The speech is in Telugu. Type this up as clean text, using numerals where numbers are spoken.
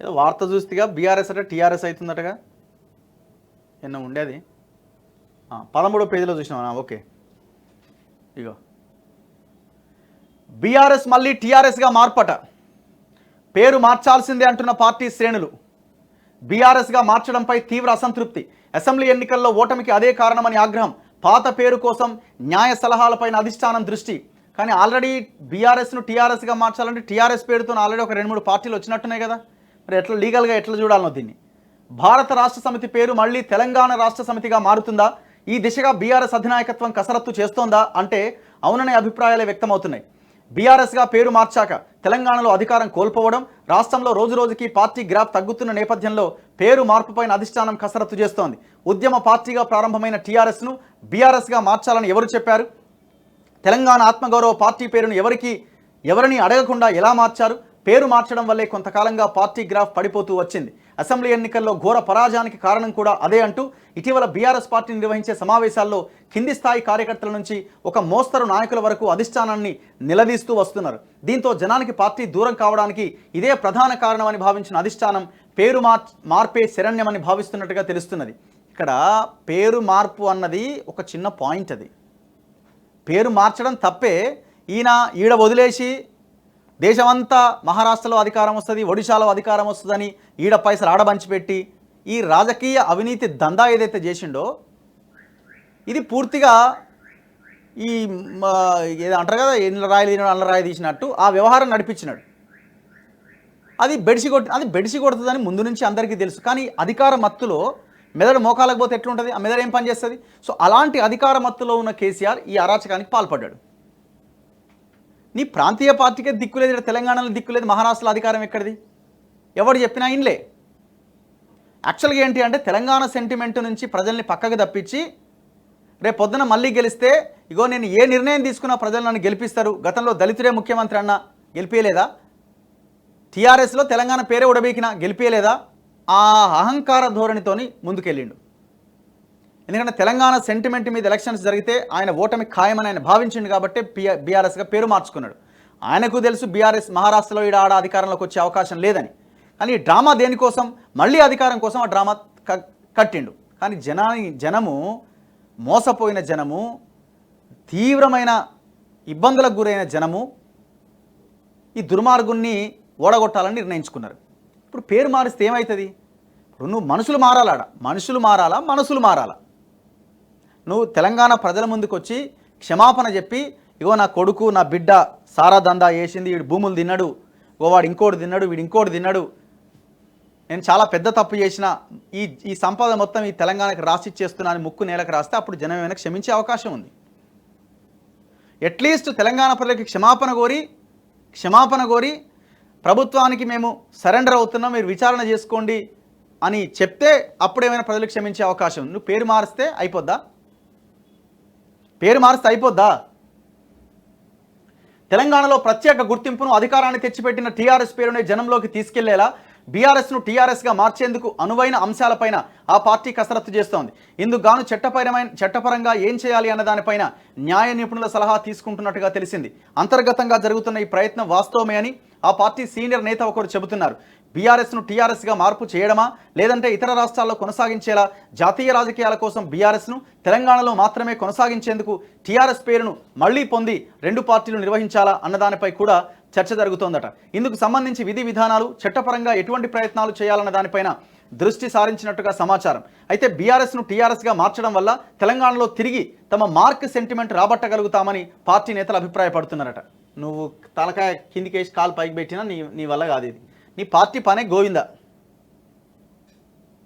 ఏదో వార్త చూస్తేగా బీఆర్ఎస్ అంటే టీఆర్ఎస్ అవుతుందటగా ఎన్నో ఉండేది 13వ పేజీలో చూసినా. ఓకే, ఇగో బీఆర్ఎస్ మళ్ళీ టీఆర్ఎస్గా మార్పట, పేరు మార్చాల్సిందే అంటున్న పార్టీ శ్రేణులు. బీఆర్ఎస్గా మార్చడంపై తీవ్ర అసంతృప్తి, అసెంబ్లీ ఎన్నికల్లో ఓటమికి అదే కారణమని ఆగ్రహం, పాత పేరు కోసం న్యాయ సలహాలపైన అధిష్టానం దృష్టి. కానీ ఆల్రెడీ బీఆర్ఎస్ను టీఆర్ఎస్గా మార్చాలంటే టీఆర్ఎస్ పేరుతో ఆల్రెడీ ఒక 2-3 పార్టీలు వచ్చినట్టున్నాయి కదా, మరి ఎట్లా లీగల్గా ఎట్లా చూడాలనో దీన్ని. భారత రాష్ట్ర సమితి పేరు మళ్ళీ తెలంగాణ రాష్ట్ర సమితిగా మారుతుందా? ఈ దిశగా బీఆర్ఎస్ అధినాయకత్వం కసరత్తు చేస్తోందా అంటే అవుననే అభిప్రాయాలే వ్యక్తమవుతున్నాయి. బీఆర్ఎస్గా పేరు మార్చాక తెలంగాణలో అధికారం కోల్పోవడం, రాష్ట్రంలో రోజురోజుకి పార్టీ గ్రాఫ్ తగ్గుతున్న నేపథ్యంలో పేరు మార్పుపైన అధిష్టానం కసరత్తు చేస్తోంది. ఉద్యమ పార్టీగా ప్రారంభమైన టీఆర్ఎస్ను బీఆర్ఎస్గా మార్చాలని ఎవరు చెప్పారు? తెలంగాణ ఆత్మగౌరవ పార్టీ పేరును ఎవరిని అడగకుండా ఎలా మార్చారు? పేరు మార్చడం వల్లే కొంతకాలంగా పార్టీ గ్రాఫ్ పడిపోతూ వచ్చింది. అసెంబ్లీ ఎన్నికల్లో ఘోర పరాజయానికి కారణం కూడా అదే అంటూ ఇటీవల బీఆర్ఎస్ పార్టీ నిర్వహించే సమావేశాల్లో కింది స్థాయి కార్యకర్తల నుంచి ఒక మోస్తరు నాయకుల వరకు అధిష్టానాన్ని నిలదీస్తూ వస్తున్నారు. దీంతో జనానికి పార్టీ దూరం కావడానికి ఇదే ప్రధాన కారణమని భావించిన అధిష్టానం పేరు మార్పే శరణ్యమని భావిస్తున్నట్టుగా తెలుస్తున్నది. ఇక్కడ పేరు మార్పు అన్నది ఒక చిన్న పాయింట్. అది పేరు మార్చడం తప్పే. ఈడ వదిలేసి దేశమంతా మహారాష్ట్రలో అధికారం వస్తుంది, ఒడిశాలో అధికారం వస్తుందని ఈడ పైసలు ఆడబంచిపెట్టి ఈ రాజకీయ అవినీతి దందా ఏదైతే చేసిండో ఇది పూర్తిగా ఈ ఏదో అంటారు కదా, ఎన్ల రాయి తీసినట్టు ఆ వ్యవహారం నడిపించినాడు. అది బెడిసి కొడుతుందని ముందు నుంచి అందరికీ తెలుసు. కానీ అధికార మత్తులో మెదడు మోకాలకు పోతే ఎట్లుంటుంది? ఆ మెదడు ఏం పని చేస్తుంది? సో అలాంటి అధికార మత్తులో ఉన్న కేసీఆర్ ఈ అరాచకానికి పాల్పడ్డాడు. నీ ప్రాంతీయ పార్టీకే దిక్కులేదు, తెలంగాణలో దిక్కులేదు, మహారాష్ట్రలో అధికారం ఎక్కడిది? ఎవడు చెప్పినా ఇన్లే. యాక్చువల్గా ఏంటి అంటే తెలంగాణ సెంటిమెంట్ నుంచి ప్రజల్ని పక్కకు తప్పించి రేపు పొద్దున మళ్ళీ గెలిస్తే ఇగో నేను ఏ నిర్ణయం తీసుకున్నా ప్రజలు నన్ను గెలిపిస్తారు. గతంలో దళితుడే ముఖ్యమంత్రి అన్న గెలిపేయలేదా? టీఆర్ఎస్లో తెలంగాణ పేరే ఉడబీకినా గెలిపేయలేదా? ఆ అహంకార ధోరణితోని ముందుకెళ్ళిండు. ఎందుకంటే తెలంగాణ సెంటిమెంట్ మీద ఎలక్షన్స్ జరిగితే ఆయన ఓటమి ఖాయమని ఆయన భావించిండు కాబట్టి బీఆర్ఎస్గా పేరు మార్చుకున్నాడు. ఆయనకు తెలుసు బీఆర్ఎస్ మహారాష్ట్రలో ఆడ అధికారంలోకి వచ్చే అవకాశం లేదని. కానీ ఈ డ్రామా దేనికోసం? మళ్ళీ అధికారం కోసం ఆ డ్రామా కట్టిండు. కానీ జనము మోసపోయిన జనము, తీవ్రమైన ఇబ్బందులకు గురైన జనము ఈ దుర్మార్గుణ్ణి ఓడగొట్టాలని నిర్ణయించుకున్నారు. ఇప్పుడు పేరు మారిస్తే ఏమవుతుంది? ఇప్పుడు నువ్వు మనుషులు మారాలా, మనసులు మారాలా? నువ్వు తెలంగాణ ప్రజల ముందుకు వచ్చి క్షమాపణ చెప్పి ఇగో నా కొడుకు నా బిడ్డ సారా దందా వేసింది, వీడు భూములు తిన్నాడు, వాడు ఇంకోటి తిన్నాడు, వీడు ఇంకోటి తిన్నాడు, నేను చాలా పెద్ద తప్పు చేసిన, ఈ సంపద మొత్తం ఈ తెలంగాణకి రాసిచ్చేస్తున్నాను ముక్కు నేలకు రాస్తే అప్పుడు జనం ఏమైనా క్షమించే అవకాశం ఉంది. అట్లీస్ట్ తెలంగాణ ప్రజలకి క్షమాపణ కోరి ప్రభుత్వానికి మేము సరెండర్ అవుతున్నాం, మీరు విచారణ చేసుకోండి అని చెప్తే అప్పుడేమైనా ప్రజలు క్షమించే అవకాశం ఉంది. నువ్వు పేరు మారిస్తే అయిపోద్దా? తెలంగాణలో ప్రత్యేక గుర్తింపును అధికారాన్ని తెచ్చిపెట్టిన టీఆర్ఎస్ పేరునే జనంలోకి తీసుకెళ్లేలా బీఆర్ఎస్ను టీఆర్ఎస్గా మార్చేందుకు అనువైన అంశాలపైన ఆ పార్టీ కసరత్తు చేస్తోంది. ఇందుకు గాను చట్టపరంగా ఏం చేయాలి అన్న దానిపైన న్యాయ నిపుణుల సలహా తీసుకుంటున్నట్టుగా తెలిసింది. అంతర్గతంగా జరుగుతున్న ఈ ప్రయత్నం వాస్తవమే అని ఆ పార్టీ సీనియర్ నేత ఒకరు చెబుతున్నారు. బీఆర్ఎస్ను టీఆర్ఎస్గా మార్పు చేయడమా, లేదంటే ఇతర రాష్ట్రాల్లో కొనసాగించేలా జాతీయ రాజకీయాల కోసం బీఆర్ఎస్ను తెలంగాణలో మాత్రమే కొనసాగించేందుకు టీఆర్ఎస్ పేరును మళ్లీ పొంది 2 పార్టీలు నిర్వహించాలా అన్నదానిపై కూడా చర్చ జరుగుతోందట. ఇందుకు సంబంధించి విధి విధానాలు, చట్టపరంగా ఎటువంటి ప్రయత్నాలు చేయాలన్న దానిపైన దృష్టి సారించినట్టుగా సమాచారం. అయితే బీఆర్ఎస్ను టీఆర్ఎస్గా మార్చడం వల్ల తెలంగాణలో తిరిగి తమ మార్క్ సెంటిమెంట్ రాబట్టగలుగుతామని పార్టీ నేతలు అభిప్రాయపడుతున్నారట. నువ్వు తలకాయ కిందికేసి కాలు పైకి పెట్టినా నీ వల్ల కాదు. ఇది నీ పార్టీ పనే గోవిందా.